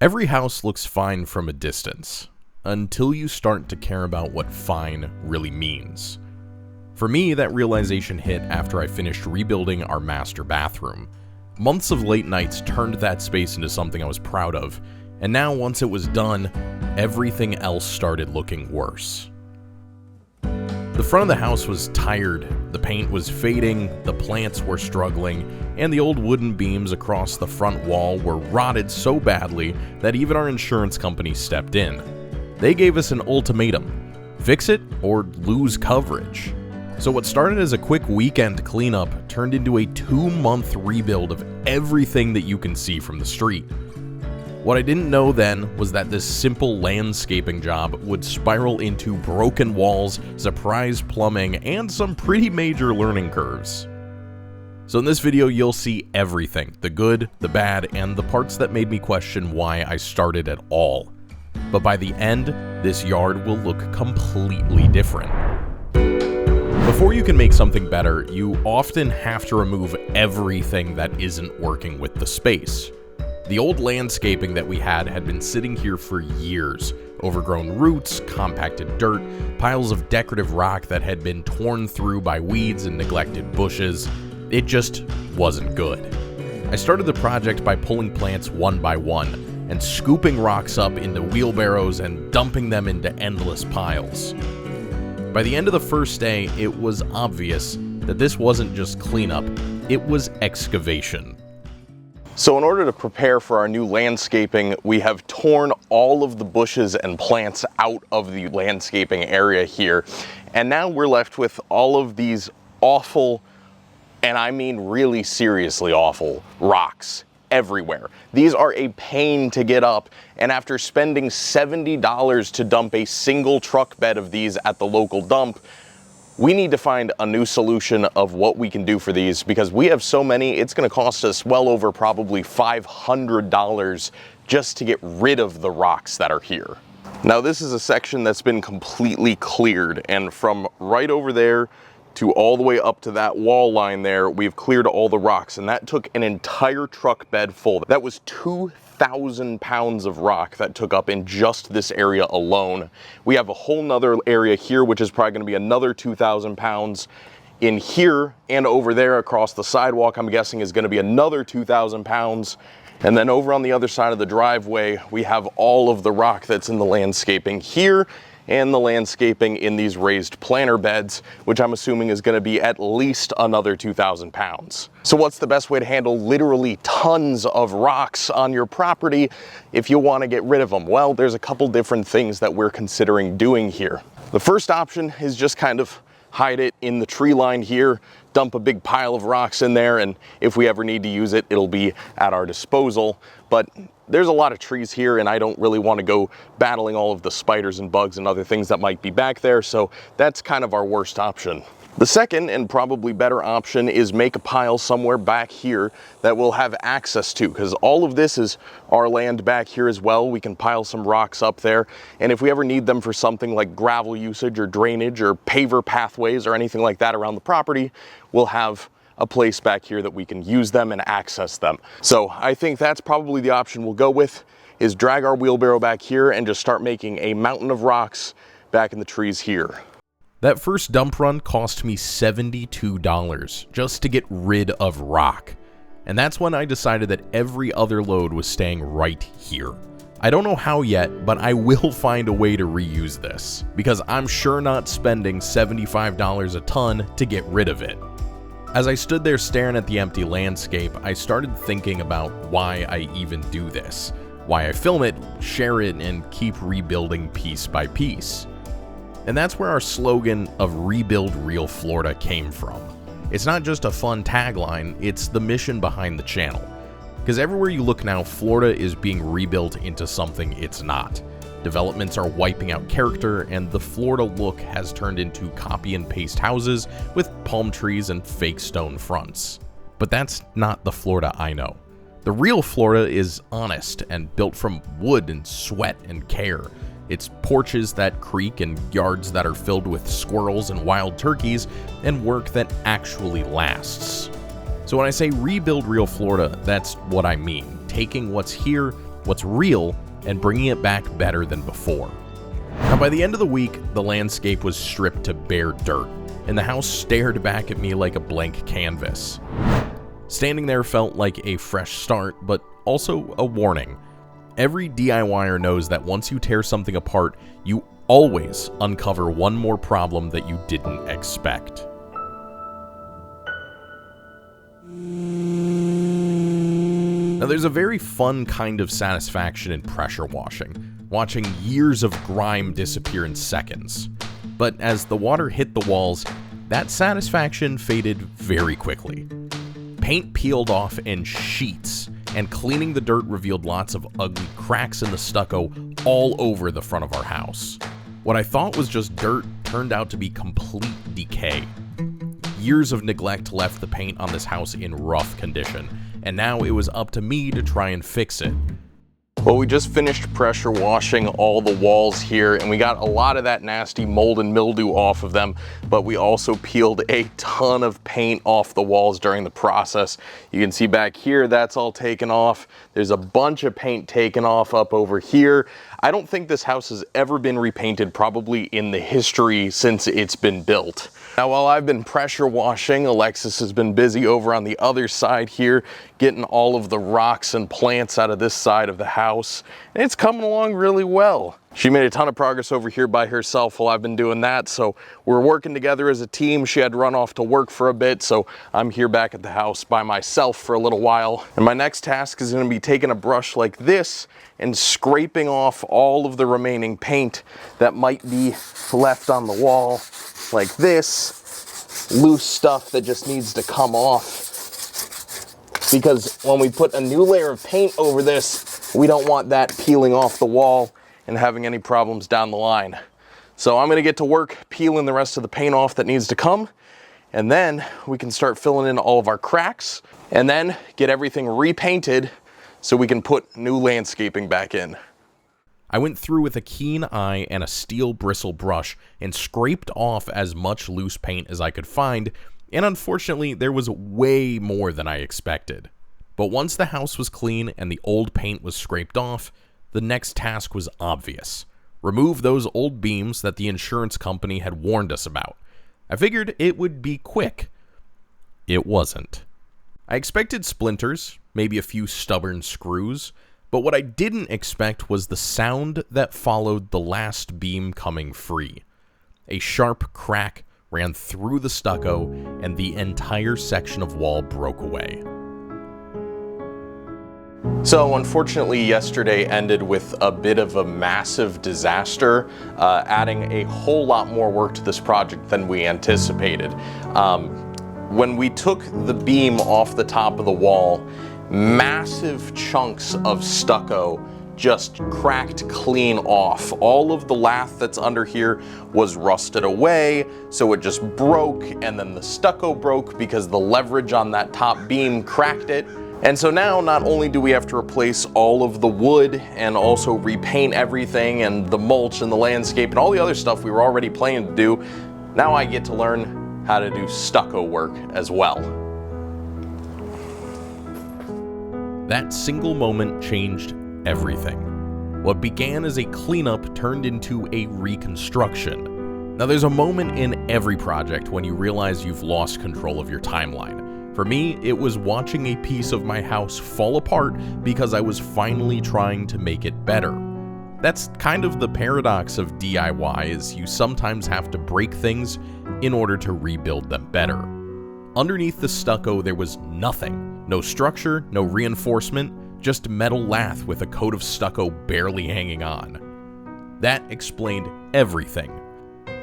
Every house looks fine from a distance, until you start to care about what fine really means. For me, that realization hit after I finished rebuilding our master bathroom. Months of late nights turned that space into something I was proud of, and now once it was done, everything else started looking worse. The front of the house was tired, the paint was fading, the plants were struggling, and the old wooden beams across the front wall were rotted so badly that even our insurance company stepped in. They gave us an ultimatum: fix it or lose coverage. So what started as a quick weekend cleanup turned into a 2-month rebuild of everything that you can see from the street. What I didn't know then was that this simple landscaping job would spiral into broken walls, surprise plumbing, and some pretty major learning curves. So in this video, you'll see everything: the good, the bad, and the parts that made me question why I started at all. But by the end, this yard will look completely different. Before you can make something better, you often have to remove everything that isn't working with the space. The old landscaping that we had been sitting here for years. Overgrown roots, compacted dirt, piles of decorative rock that had been torn through by weeds and neglected bushes. It just wasn't good. I started the project by pulling plants one by one and scooping rocks up into wheelbarrows and dumping them into endless piles. By the end of the first day, it was obvious that this wasn't just cleanup, it was excavation. So in order to prepare for our new landscaping, we have torn all of the bushes and plants out of the landscaping area here. And now we're left with all of these awful, and I mean really seriously awful, rocks everywhere. These are a pain to get up, and after spending $70 to dump a single truck bed of these at the local dump, we need to find a new solution of what we can do for these, because we have so many, it's going to cost us well over probably $500 just to get rid of the rocks that are here. Now this is a section that's been completely cleared, and from right over there to all the way up to that wall line there, we've cleared all the rocks, and that took an entire truck bed full. That was 2,000 pounds of rock that took up in just this area alone. We have a whole nother area here, which is probably going to be another 2,000 pounds. In here and over there across the sidewalk, I'm guessing is going to be another 2,000 pounds. And then over on the other side of the driveway, we have all of the rock that's in the landscaping here and the landscaping in these raised planter beds, which I'm assuming is going to be at least another 2,000 pounds. So what's the best way to handle literally tons of rocks on your property if you want to get rid of them? Well, there's a couple different things that we're considering doing here. The first option is just kind of hide it in the tree line here, dump a big pile of rocks in there, and if we ever need to use it, it'll be at our disposal. But there's a lot of trees here, and I don't really want to go battling all of the spiders and bugs and other things that might be back there, so that's kind of our worst option. The second and probably better option is make a pile somewhere back here that we'll have access to, because all of this is our land back here as well. We can pile some rocks up there, and if we ever need them for something like gravel usage or drainage or paver pathways or anything like that around the property, we'll have a place back here that we can use them and access them. So I think that's probably the option we'll go with, is drag our wheelbarrow back here and just start making a mountain of rocks back in the trees here. That first dump run cost me $72 just to get rid of rock. And that's when I decided that every other load was staying right here. I don't know how yet, but I will find a way to reuse this, because I'm sure not spending $75 a ton to get rid of it. As I stood there staring at the empty landscape, I started thinking about why I even do this, why I film it, share it, and keep rebuilding piece by piece. And that's where our slogan of Rebuild Real Florida came from. It's not just a fun tagline, it's the mission behind the channel. Because everywhere you look now, Florida is being rebuilt into something it's not. Developments are wiping out character, and the Florida look has turned into copy and paste houses with palm trees and fake stone fronts. But that's not the Florida I know. The real Florida is honest and built from wood and sweat and care. It's porches that creak and yards that are filled with squirrels and wild turkeys, and work that actually lasts. So when I say rebuild real Florida, that's what I mean. Taking what's here what's real, and bringing it back better than before. Now, by the end of the week, the landscape was stripped to bare dirt, and the house stared back at me like a blank canvas. Standing there felt like a fresh start, but also a warning. Every DIYer knows that once you tear something apart, you always uncover one more problem that you didn't expect. Now, there's a very fun kind of satisfaction in pressure washing, watching years of grime disappear in seconds. But as the water hit the walls, that satisfaction faded very quickly. Paint peeled off in sheets, and cleaning the dirt revealed lots of ugly cracks in the stucco all over the front of our house. What I thought was just dirt turned out to be complete decay. Years of neglect left the paint on this house in rough condition, and now it was up to me to try and fix it. Well, we just finished pressure washing all the walls here, and we got a lot of that nasty mold and mildew off of them, but we also peeled a ton of paint off the walls during the process. You can see back here, that's all taken off. There's a bunch of paint taken off up over here. I don't think this house has ever been repainted, probably in the history since it's been built. Now, while I've been pressure washing, Alexis has been busy over on the other side here, getting all of the rocks and plants out of this side of the house, and it's coming along really well. She made a ton of progress over here by herself while I've been doing that, so we're working together as a team. She had to run off to work for a bit, so I'm here back at the house by myself for a little while. And my next task is going to be taking a brush like this and scraping off all of the remaining paint that might be left on the wall, like this, loose stuff that just needs to come off. Because when we put a new layer of paint over this, we don't want that peeling off the wall and having any problems down the line. So I'm gonna get to work peeling the rest of the paint off that needs to come, and then we can start filling in all of our cracks, and then get everything repainted so we can put new landscaping back in. I went through with a keen eye and a steel bristle brush and scraped off as much loose paint as I could find, and unfortunately there was way more than I expected. But once the house was clean and the old paint was scraped off, the next task was obvious. Remove those old beams that the insurance company had warned us about. I figured it would be quick. It wasn't. I expected splinters, maybe a few stubborn screws, but what I didn't expect was the sound that followed the last beam coming free. A sharp crack ran through the stucco, and the entire section of wall broke away. So unfortunately, yesterday ended with a bit of a massive disaster, adding a whole lot more work to this project than we anticipated. When we took the beam off the top of the wall, massive chunks of stucco just cracked clean off. All of the lath that's under here was rusted away, so it just broke, and then the stucco broke because the leverage on that top beam cracked it. And so now not only do we have to replace all of the wood and also repaint everything and the mulch and the landscape and all the other stuff we were already planning to do, now I get to learn how to do stucco work as well. That single moment changed everything. What began as a cleanup turned into a reconstruction. Now, there's a moment in every project when you realize you've lost control of your timeline. For me, it was watching a piece of my house fall apart because I was finally trying to make it better. That's kind of the paradox of DIY, is you sometimes have to break things in order to rebuild them better. Underneath the stucco, there was nothing. No structure, no reinforcement, just metal lath with a coat of stucco barely hanging on. That explained everything.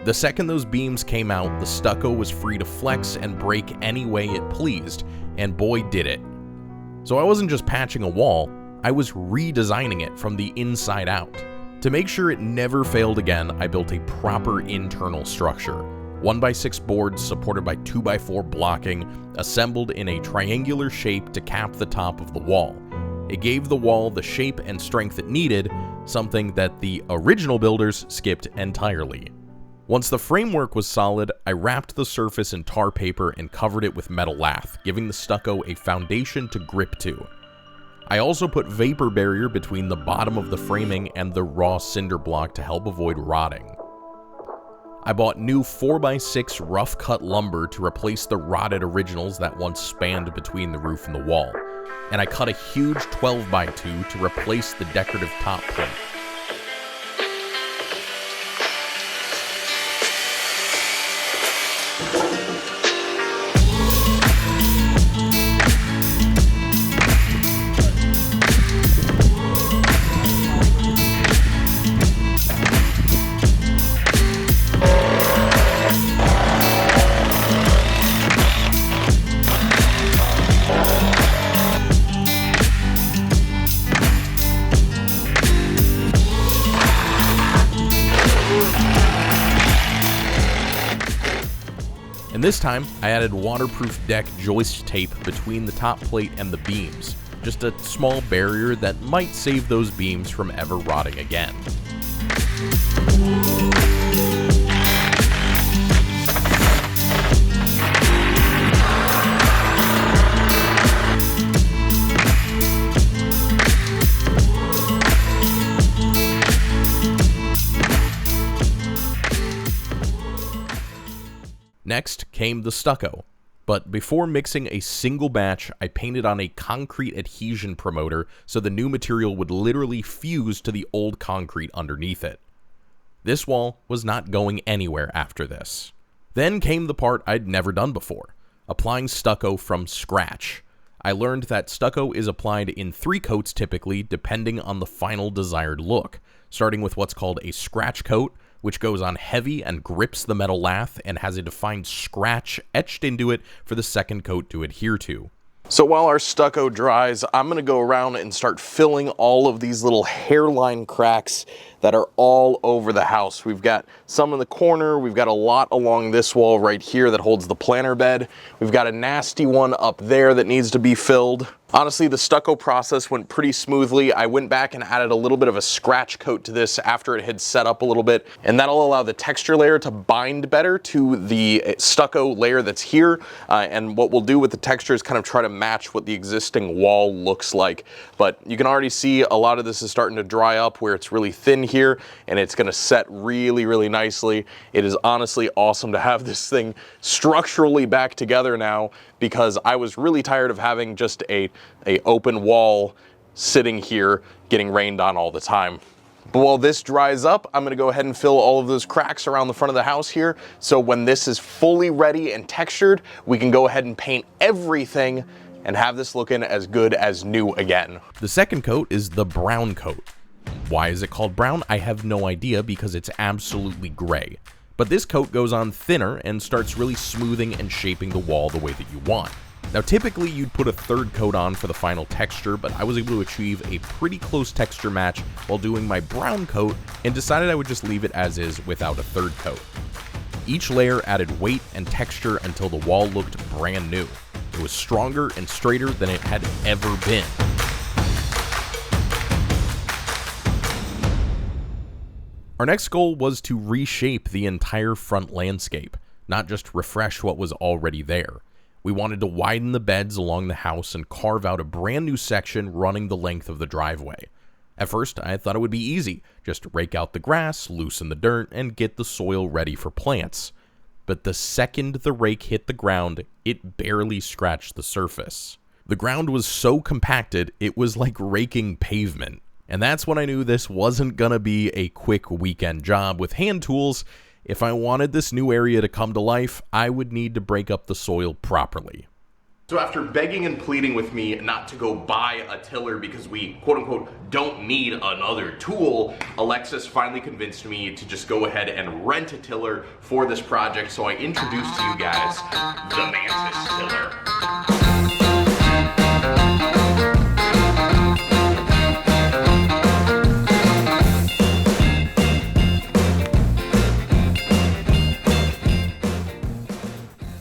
The second those beams came out, the stucco was free to flex and break any way it pleased, and boy did it. So I wasn't just patching a wall, I was redesigning it from the inside out. To make sure it never failed again, I built a proper internal structure. 1x6 boards supported by 2x4 blocking, assembled in a triangular shape to cap the top of the wall. It gave the wall the shape and strength it needed, something that the original builders skipped entirely. Once the framework was solid, I wrapped the surface in tar paper and covered it with metal lath, giving the stucco a foundation to grip to. I also put vapor barrier between the bottom of the framing and the raw cinder block to help avoid rotting. I bought new 4x6 rough cut lumber to replace the rotted originals that once spanned between the roof and the wall, and I cut a huge 12x2 to replace the decorative top plate. And this time, I added waterproof deck joist tape between the top plate and the beams, just a small barrier that might save those beams from ever rotting again. Next came the stucco, but before mixing a single batch, I painted on a concrete adhesion promoter so the new material would literally fuse to the old concrete underneath it. This wall was not going anywhere after this. Then came the part I'd never done before, applying stucco from scratch. I learned that stucco is applied in 3 coats typically, depending on the final desired look, starting with what's called a scratch coat, which goes on heavy and grips the metal lath and has a defined scratch etched into it for the second coat to adhere to. So while our stucco dries, I'm going to go around and start filling all of these little hairline cracks that are all over the house. We've got some in the corner, we've got a lot along this wall right here that holds the planter bed. We've got a nasty one up there that needs to be filled. Honestly, the stucco process went pretty smoothly. I went back and added a little bit of a scratch coat to this after it had set up a little bit, and that'll allow the texture layer to bind better to the stucco layer that's here. And what we'll do with the texture is kind of try to match what the existing wall looks like. But you can already see a lot of this is starting to dry up where it's really thin here, and it's gonna set really, really nicely. It is honestly awesome to have this thing structurally back together now, because I was really tired of having just a open wall sitting here getting rained on all the time. But while this dries up, I'm gonna go ahead and fill all of those cracks around the front of the house here, so when this is fully ready and textured, we can go ahead and paint everything and have this looking as good as new again. The second coat is the brown coat. Why is it called brown? I have no idea, because it's absolutely gray. But this coat goes on thinner and starts really smoothing and shaping the wall the way that you want. Now typically you'd put a third coat on for the final texture, but I was able to achieve a pretty close texture match while doing my brown coat, and decided I would just leave it as is without a third coat. Each layer added weight and texture until the wall looked brand new. It was stronger and straighter than it had ever been. Our next goal was to reshape the entire front landscape, not just refresh what was already there. We wanted to widen the beds along the house and carve out a brand new section running the length of the driveway. At first, I thought it would be easy, just rake out the grass, loosen the dirt, and get the soil ready for plants. But the second the rake hit the ground, it barely scratched the surface. The ground was so compacted, it was like raking pavement. And that's when I knew this wasn't gonna be a quick weekend job with hand tools. If I wanted this new area to come to life, I would need to break up the soil properly. So after begging and pleading with me not to go buy a tiller because we, quote unquote, don't need another tool, Alexis finally convinced me to just go ahead and rent a tiller for this project. So I introduced to you guys the Mantis tiller.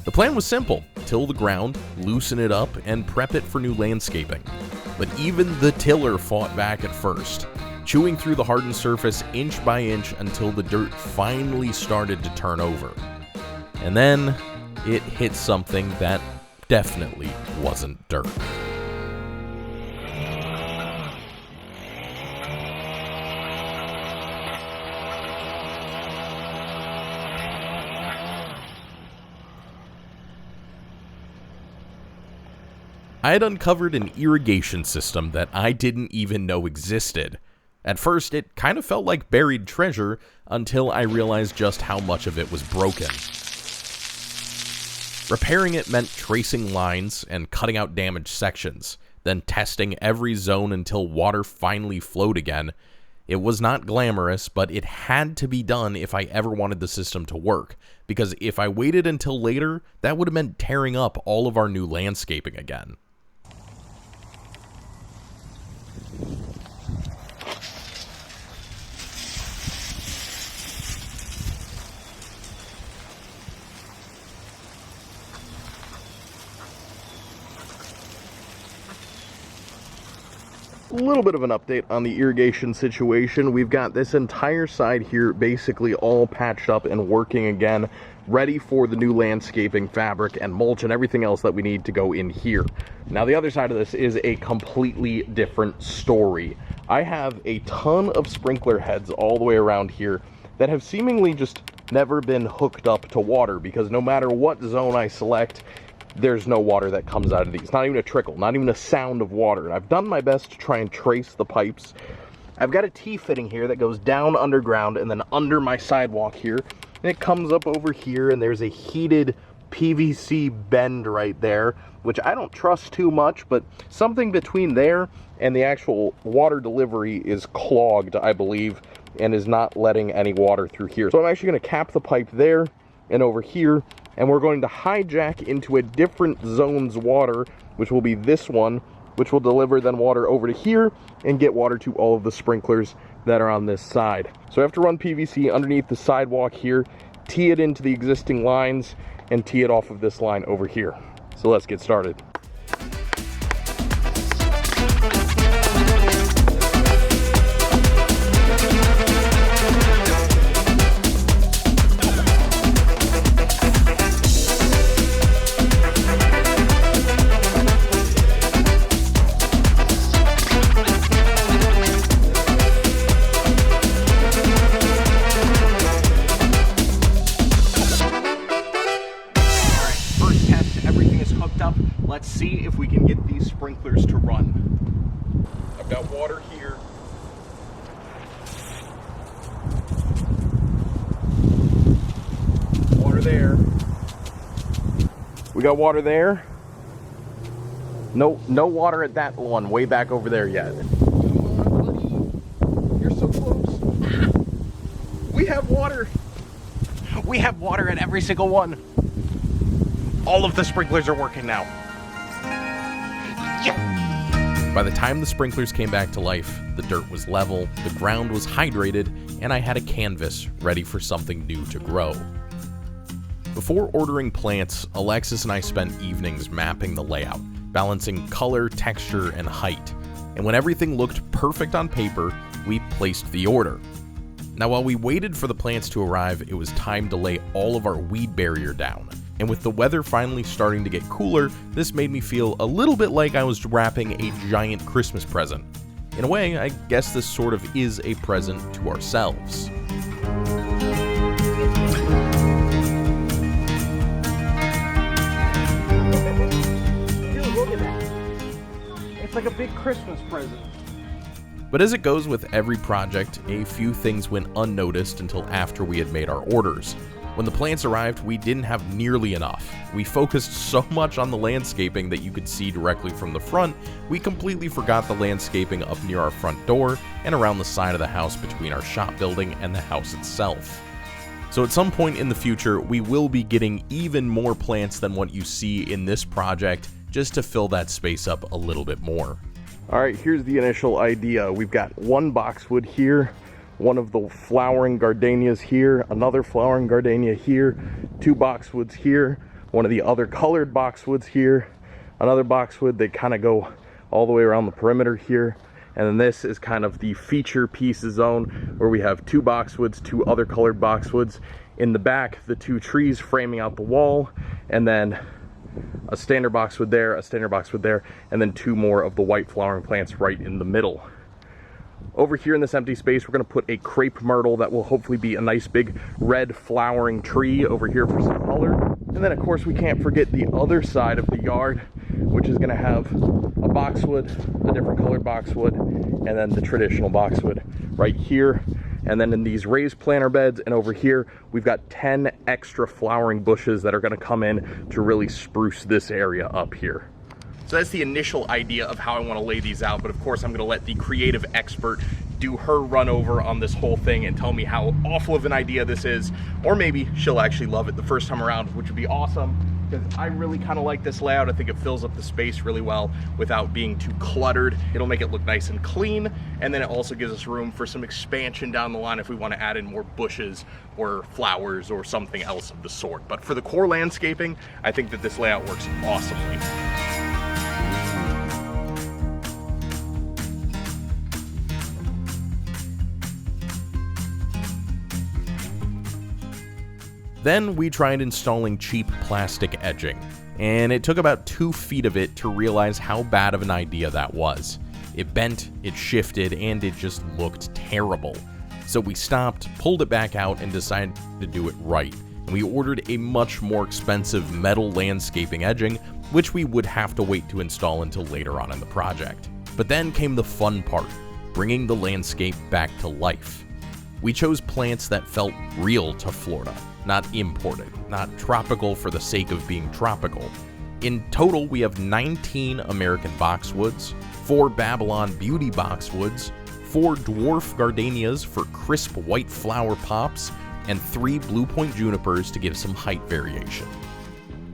The plan was simple: till the ground, loosen it up, and prep it for new landscaping. But even the tiller fought back at first, chewing through the hardened surface inch by inch until the dirt finally started to turn over. And then it hit something that definitely wasn't dirt. I had uncovered an irrigation system that I didn't even know existed. At first, it kind of felt like buried treasure until I realized just how much of it was broken. Repairing it meant tracing lines and cutting out damaged sections, then testing every zone until water finally flowed again. It was not glamorous, but it had to be done if I ever wanted the system to work, because if I waited until later, that would have meant tearing up all of our new landscaping again. A little bit of an update on the irrigation situation. We've got this entire side here basically all patched up and working again, ready for the new landscaping fabric and mulch and everything else that we need to go in here. Now the other side of this is a completely different story. I have a ton of sprinkler heads all the way around here that have seemingly just never been hooked up to water, because no matter what zone I select, there's no water that comes out of these. Not even a trickle, not even a sound of water. And I've done my best to try and trace the pipes. I've got a T-fitting here that goes down underground and then under my sidewalk here. And it comes up over here, and there's a heated PVC bend right there, which I don't trust too much, but something between there and the actual water delivery is clogged, I believe, and is not letting any water through here. So I'm actually going to cap the pipe there and over here, and we're going to hijack into a different zone's water, which will be this one, which will deliver then water over to here and get water to all of the sprinklers that are on this side. So I have to run PVC underneath the sidewalk here, tee it into the existing lines, and tee it off of this line over here. So let's get started. Let's see if we can get these sprinklers to run. I've got water here. Water there. We got water there. No water at that one way back over there yet. Come on, buddy. You're so close. We have water. We have water at every single one. All of the sprinklers are working now. By the time the sprinklers came back to life, the dirt was level, the ground was hydrated, and I had a canvas ready for something new to grow. Before ordering plants, Alexis and I spent evenings mapping the layout, balancing color, texture, and height. And when everything looked perfect on paper, we placed the order. Now, while we waited for the plants to arrive, it was time to lay all of our weed barrier down. And with the weather finally starting to get cooler, this made me feel a little bit like I was wrapping a giant Christmas present. In a way, I guess this sort of is a present to ourselves. Dude, look at that. It's like a big Christmas present. But as it goes with every project, a few things went unnoticed until after we had made our orders. When the plants arrived, we didn't have nearly enough. We focused so much on the landscaping that you could see directly from the front, we completely forgot the landscaping up near our front door and around the side of the house between our shop building and the house itself. So at some point in the future, we will be getting even more plants than what you see in this project, just to fill that space up a little bit more. All right, here's the initial idea. We've got one boxwood here, one of the flowering gardenias here, another flowering gardenia here, two boxwoods here, one of the other colored boxwoods here, another boxwood. They kind of go all the way around the perimeter here. And then this is kind of the feature piece zone where we have two boxwoods, two other colored boxwoods. In the back, the two trees framing out the wall, and then a standard boxwood there, a standard boxwood there, and then two more of the white flowering plants right in the middle. Over here in this empty space, we're going to put a crepe myrtle that will hopefully be a nice big red flowering tree over here for some color. And then of course we can't forget the other side of the yard. which is going to have a boxwood, a different colored boxwood, and then the traditional boxwood right here. And then in these raised planter beds and over here, we've got 10 extra flowering bushes that are going to come in to really spruce this area up here. So that's the initial idea of how I want to lay these out, but of course I'm going to let the creative expert do her run over on this whole thing and tell me how awful of an idea this is, or maybe she'll actually love it the first time around, which would be awesome, because I really kind of like this layout. I think it fills up the space really well without being too cluttered. It'll make it look nice and clean, and then it also gives us room for some expansion down the line if we want to add in more bushes or flowers or something else of the sort. But for the core landscaping, I think that this layout works awesomely. Then we tried installing cheap plastic edging, and it took about 2 feet of it to realize how bad of an idea that was. It bent, it shifted, and it just looked terrible. So we stopped, pulled it back out, and decided to do it right. And we ordered a much more expensive metal landscaping edging, which we would have to wait to install until later on in the project. But then came the fun part, bringing the landscape back to life. We chose plants that felt real to Florida, not imported, not tropical for the sake of being tropical. In total, we have 19 American boxwoods, 4 Babylon beauty boxwoods, 4 dwarf gardenias for crisp white flower pops, and 3 Blue Point junipers to give some height variation.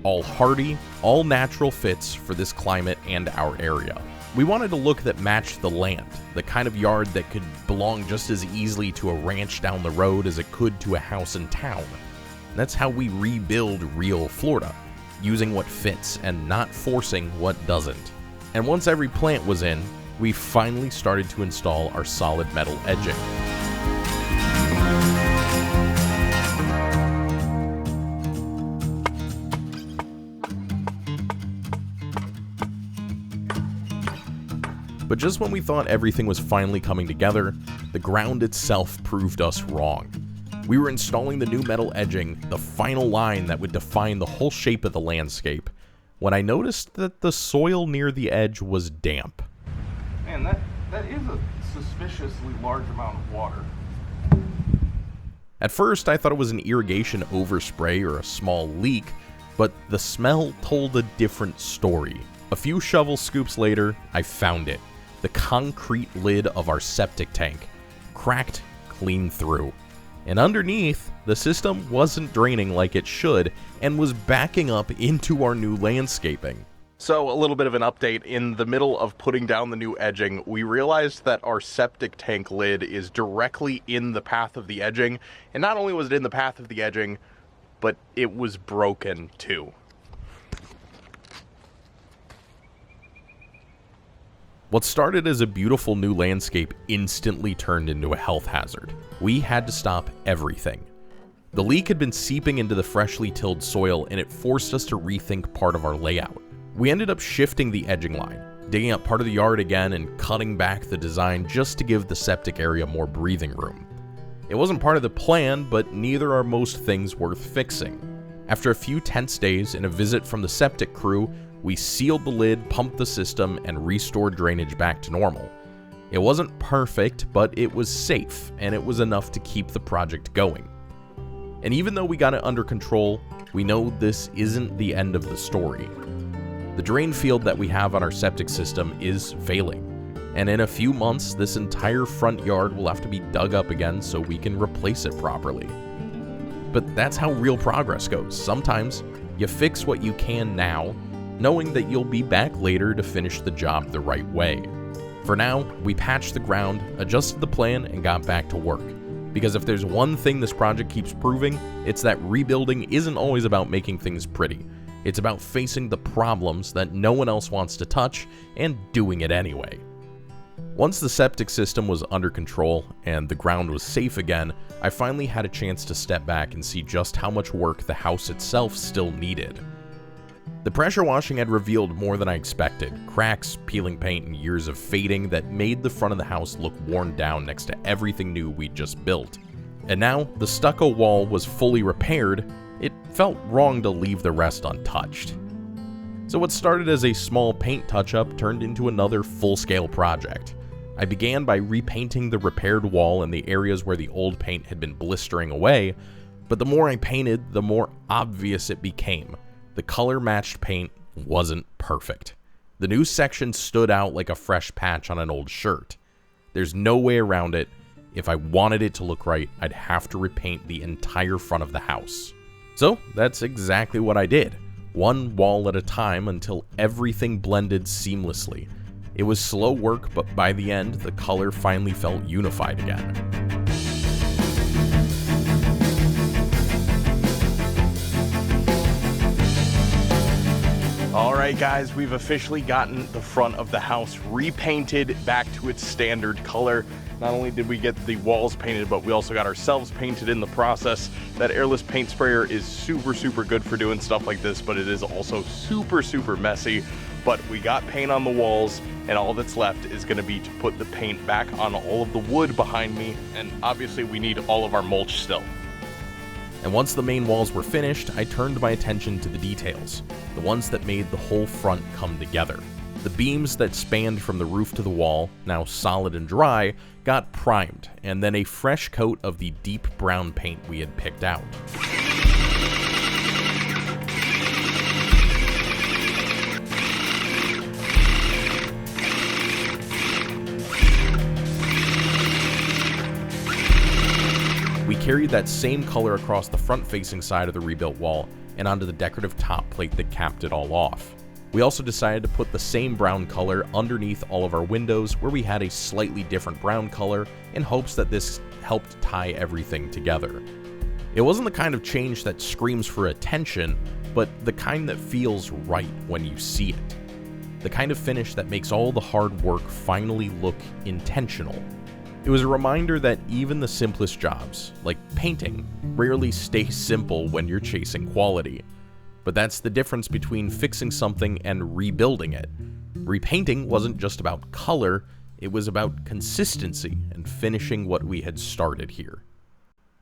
All hardy, all natural fits for this climate and our area. We wanted a look that matched the land, the kind of yard that could belong just as easily to a ranch down the road as it could to a house in town. That's how we rebuild real Florida, using what fits and not forcing what doesn't. And once every plant was in, we finally started to install our solid metal edging. But just when we thought everything was finally coming together, the ground itself proved us wrong. We were installing the new metal edging, the final line that would define the whole shape of the landscape, when I noticed that the soil near the edge was damp. Man, that is a suspiciously large amount of water. At first, I thought it was an irrigation overspray or a small leak, but the smell told a different story. A few shovel scoops later, I found it. The concrete lid of our septic tank, cracked clean through. And underneath, the system wasn't draining like it should and was backing up into our new landscaping. So a little bit of an update. In the middle of putting down the new edging, we realized that our septic tank lid is directly in the path of the edging. And not only was it in the path of the edging, but it was broken too. What started as a beautiful new landscape instantly turned into a health hazard. We had to stop everything. The leak had been seeping into the freshly tilled soil, and it forced us to rethink part of our layout. We ended up shifting the edging line, digging up part of the yard again and cutting back the design just to give the septic area more breathing room. It wasn't part of the plan, but neither are most things worth fixing. After a few tense days and a visit from the septic crew, we sealed the lid, pumped the system, and restored drainage back to normal. It wasn't perfect, but it was safe, and it was enough to keep the project going. And even though we got it under control, we know this isn't the end of the story. The drain field that we have on our septic system is failing, and in a few months, this entire front yard will have to be dug up again so we can replace it properly. But that's how real progress goes. Sometimes you fix what you can now, knowing that you'll be back later to finish the job the right way. For now, we patched the ground, adjusted the plan, and got back to work. Because if there's one thing this project keeps proving, it's that rebuilding isn't always about making things pretty. It's about facing the problems that no one else wants to touch and doing it anyway. Once the septic system was under control and the ground was safe again, I finally had a chance to step back and see just how much work the house itself still needed. The pressure washing had revealed more than I expected, cracks, peeling paint, and years of fading that made the front of the house look worn down next to everything new we'd just built. And now, the stucco wall was fully repaired, it felt wrong to leave the rest untouched. So what started as a small paint touch-up turned into another full-scale project. I began by repainting the repaired wall in the areas where the old paint had been blistering away, but the more I painted, the more obvious it became. The color-matched paint wasn't perfect. The new section stood out like a fresh patch on an old shirt. There's no way around it. If I wanted it to look right, I'd have to repaint the entire front of the house. So that's exactly what I did. One wall at a time until everything blended seamlessly. It was slow work, but by the end, the color finally felt unified again. Alright guys, we've officially gotten the front of the house repainted back to its standard color. Not only did we get the walls painted, but we also got ourselves painted in the process. That airless paint sprayer is super good for doing stuff like this, but it is also super messy. But we got paint on the walls, and all that's left is going to be to put the paint back on all of the wood behind me, and obviously we need all of our mulch still. And once the main walls were finished, I turned my attention to the details, the ones that made the whole front come together. The beams that spanned from the roof to the wall, now solid and dry, got primed, and then a fresh coat of the deep brown paint we had picked out. We carried that same color across the front-facing side of the rebuilt wall and onto the decorative top plate that capped it all off. We also decided to put the same brown color underneath all of our windows where we had a slightly different brown color in hopes that this helped tie everything together. It wasn't the kind of change that screams for attention, but the kind that feels right when you see it. The kind of finish that makes all the hard work finally look intentional. It was a reminder that even the simplest jobs, like painting, rarely stay simple when you're chasing quality. But that's the difference between fixing something and rebuilding it. Repainting wasn't just about color, it was about consistency and finishing what we had started here.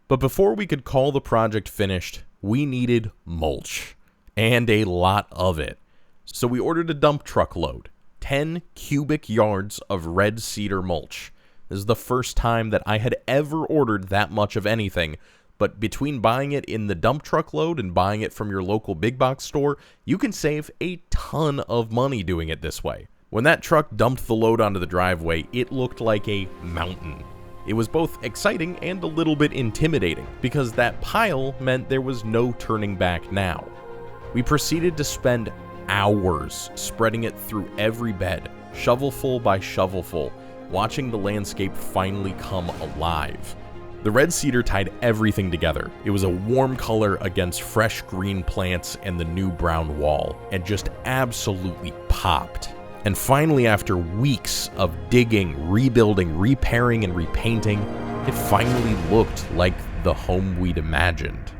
But before we could call the project finished, we needed mulch. And a lot of it. So we ordered a dump truck load, 10 cubic yards of red cedar mulch. This is the first time that I had ever ordered that much of anything, but between buying it in the dump truck load and buying it from your local big box store, you can save a ton of money doing it this way. When that truck dumped the load onto the driveway, it looked like a mountain. It was both exciting and a little bit intimidating, because that pile meant there was no turning back now. We proceeded to spend hours spreading it through every bed, shovelful by shovelful, watching the landscape finally come alive. The red cedar tied everything together. It was a warm color against fresh green plants and the new brown wall, and just absolutely popped. And finally, after weeks of digging, rebuilding, repairing, and repainting, it finally looked like the home we'd imagined.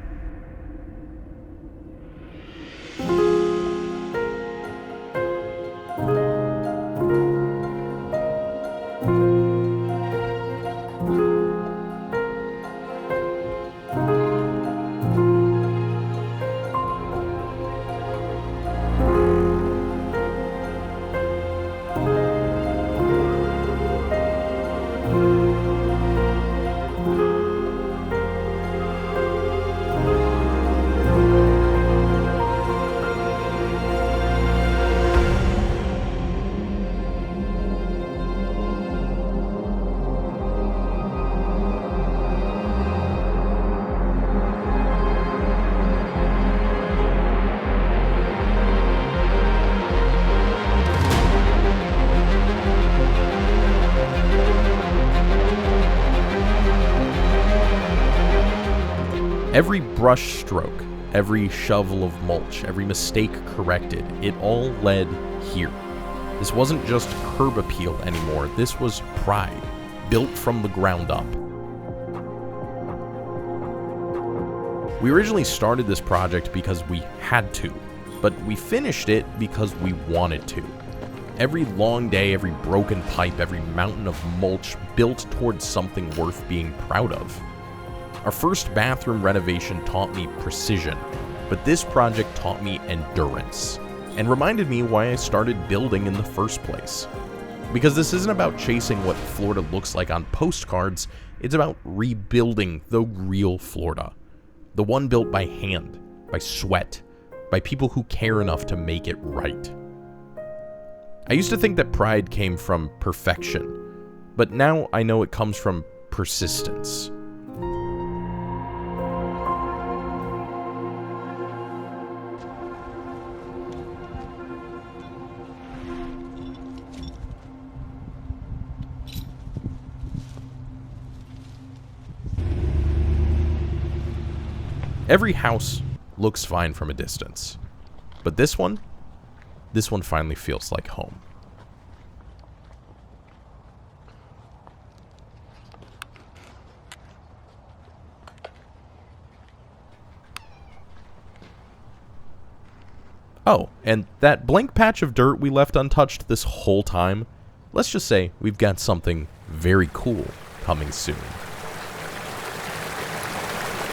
Every brush stroke, every shovel of mulch, every mistake corrected, it all led here. This wasn't just curb appeal anymore, this was pride, built from the ground up. We originally started this project because we had to, but we finished it because we wanted to. Every long day, every broken pipe, every mountain of mulch built towards something worth being proud of. Our first bathroom renovation taught me precision, but this project taught me endurance. and reminded me why I started building in the first place. Because this isn't about chasing what Florida looks like on postcards, it's about rebuilding the real Florida. The one built by hand, by sweat, by people who care enough to make it right. I used to think that pride came from perfection, but now I know it comes from persistence. Every house looks fine from a distance, but this one finally feels like home. Oh, and that blank patch of dirt we left untouched this whole time, let's just say we've got something very cool coming soon.